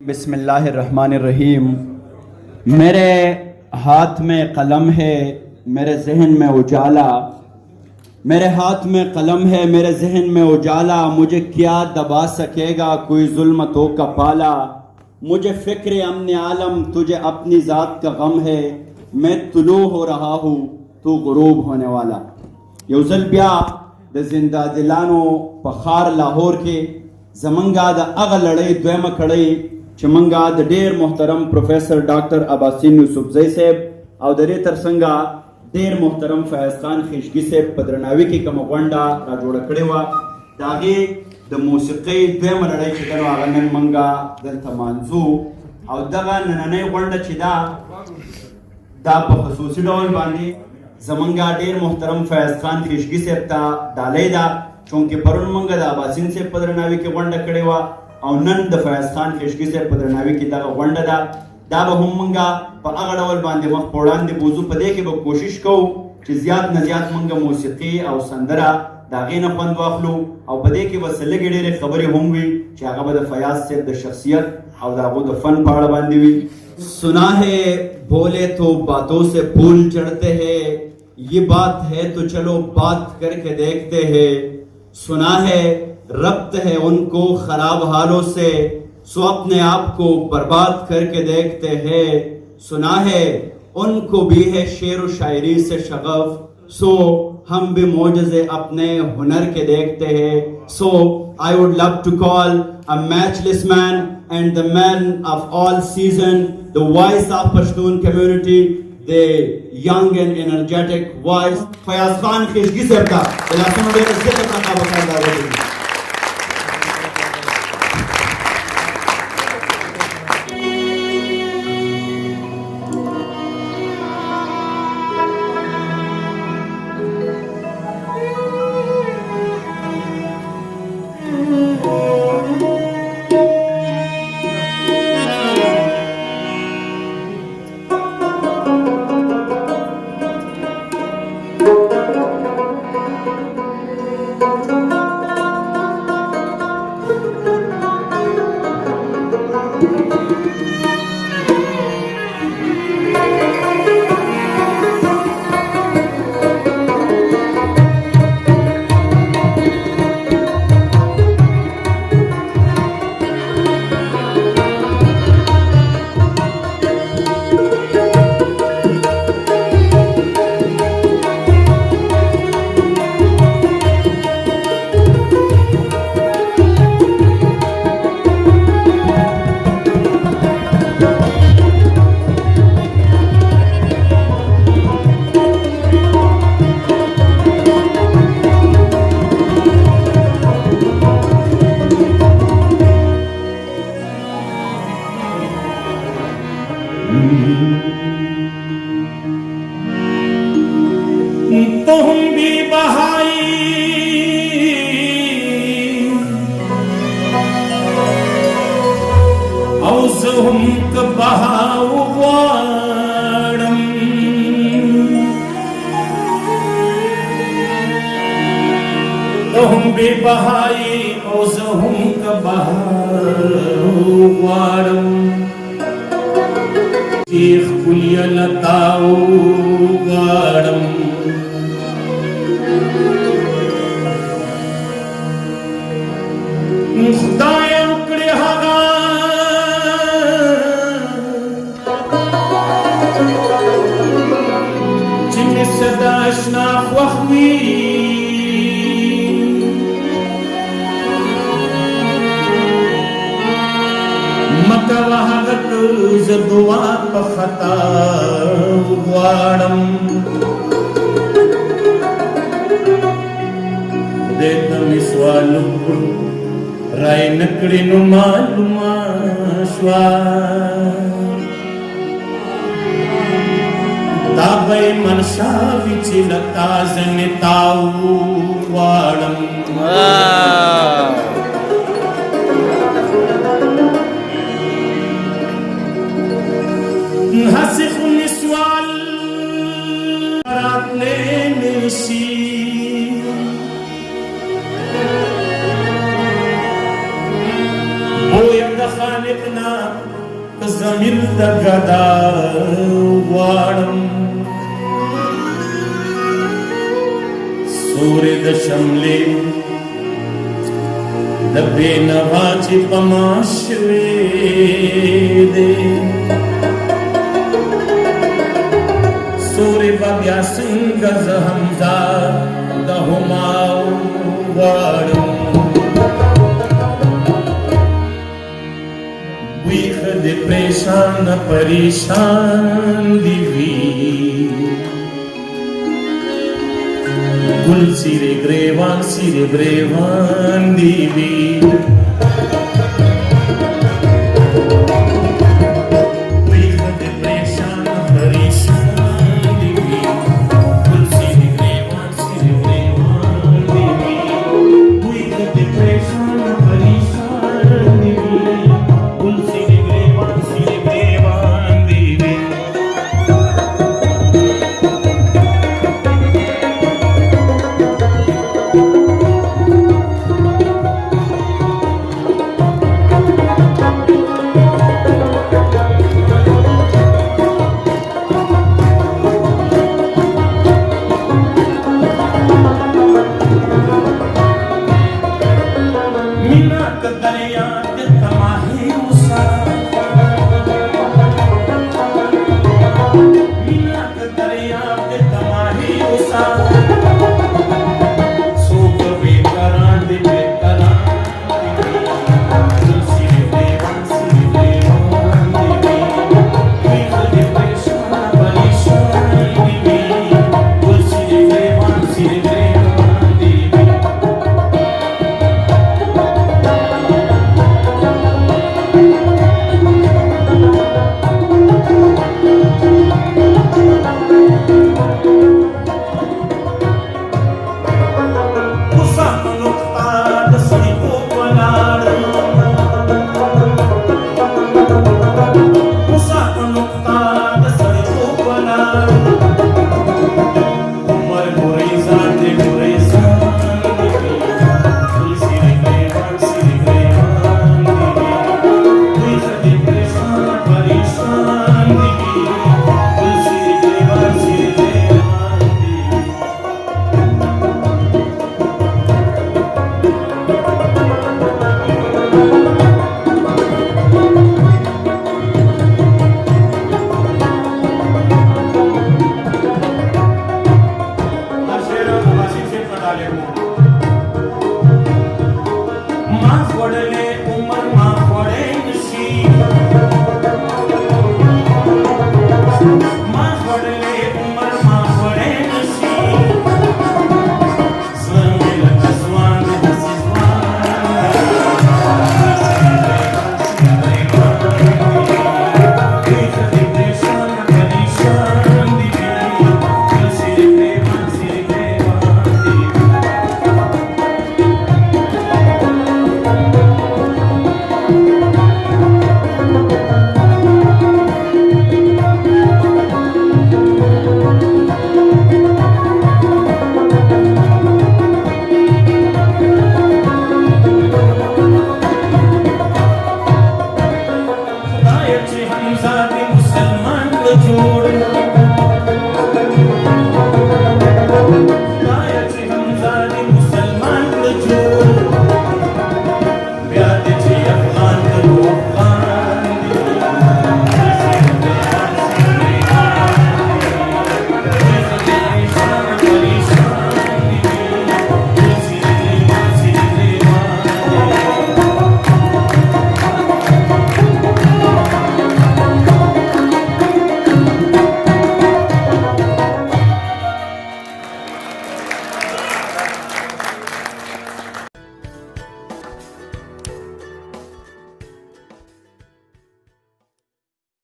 बिस्मिल्लाहिर्रहमानिर्रहीम। मेरे हाथ में कलम है, मेरे जहन में उजाला। मेरे हाथ में कलम है, मेरे जहन में उजाला। मुझे क्या दबा सकेगा कोई जुल्मतों का पाला। मुझे फिक्र अमन आलम, तुझे अपनी ज़ात का गम है। मैं तुलू हो रहा हूँ, तू गुरूब होने वाला। यौजल ब्या द जिंदा दिलानो पखार लाहौर के जमंगा द अग लड़ई द्वेम कड़ई चमंगा द ढेर मोहतरम प्रोफेसर डॉक्टर अबासीन यूसुफजई साहब और दरे तरसंगा ढेर मोहतरम फैज खान खिशगी साहब पदरनावी की कमगवंडा राजोड़ा कड़ेवा दागे द मौसीकी द्वेम लड़ई चिदन आगनन मंगा दल तमांजू और दगा ननने वंडा चिदा दा बखसूसी डोल बांधी जमंगा ढेर मोहतरम फैज खान खिशगी साहब ता डालेदा चूंकि परुन मंगा द अबासीन साहब पदरनावी के वंडा कड़ेवा और नन द फैज खान खिशगी से पदरनावी की दा वंडा दा हम मंगा पर अगड़वल बांधे मख पोड़ान दे बुजू पदे के कोशिश को कि ज्यादा न ज्यादा मंगा मौसीकी और संदरा दागे न फंद वाखलू और पदे के वसले के ढेरे खबरें होंगी कि आगा बद फयाज से द शख्सियत और दागो द फन पाड़ बांधी हुई। सुना है बोले तो बातों से फूल चढ़ते हैं, ये बात है तो चलो बात करके देखते हैं। सुना है रब्त है उनको खराब हालों से, सो अपने आप को बर्बाद करके देखते हैं। सुना है उनको भी है शेर व शायरी से शगफ, सो हम भी मोजज़े अपने हुनर के देखते हैं। So I would love to call a matchless man and the man of all season, the voice of Pashtun community, the young and energetic voice Fayaz Khan Khishgi साहब का तुम भी बहाई औसहुम बहाऊ वाड़म तुम भी बहाई औसहुम बहाऊ वाड़म चीख कुलिया लताऊ वाड़म खुदाए उकड़े हगा जिन्हें सदाशना ख्वाहवी मका वहागत जदुआ पखता वाड़म देता मिसवालु राय नकड़ी नु मालूमा श्वा ताबे मनसा विचिलता जनिताऊ वाड़म हसी खुनिस्वाल रात ने निशी खालिकना जमीन गदा वाडम सूर्य दशमले दबे नवाची पमाश्वे दे सूर्य बग्या सिंगज हमजा दहुमाव वाडम वीख दे परेशान दिवी गुल सिरे ग्रेवान दिवी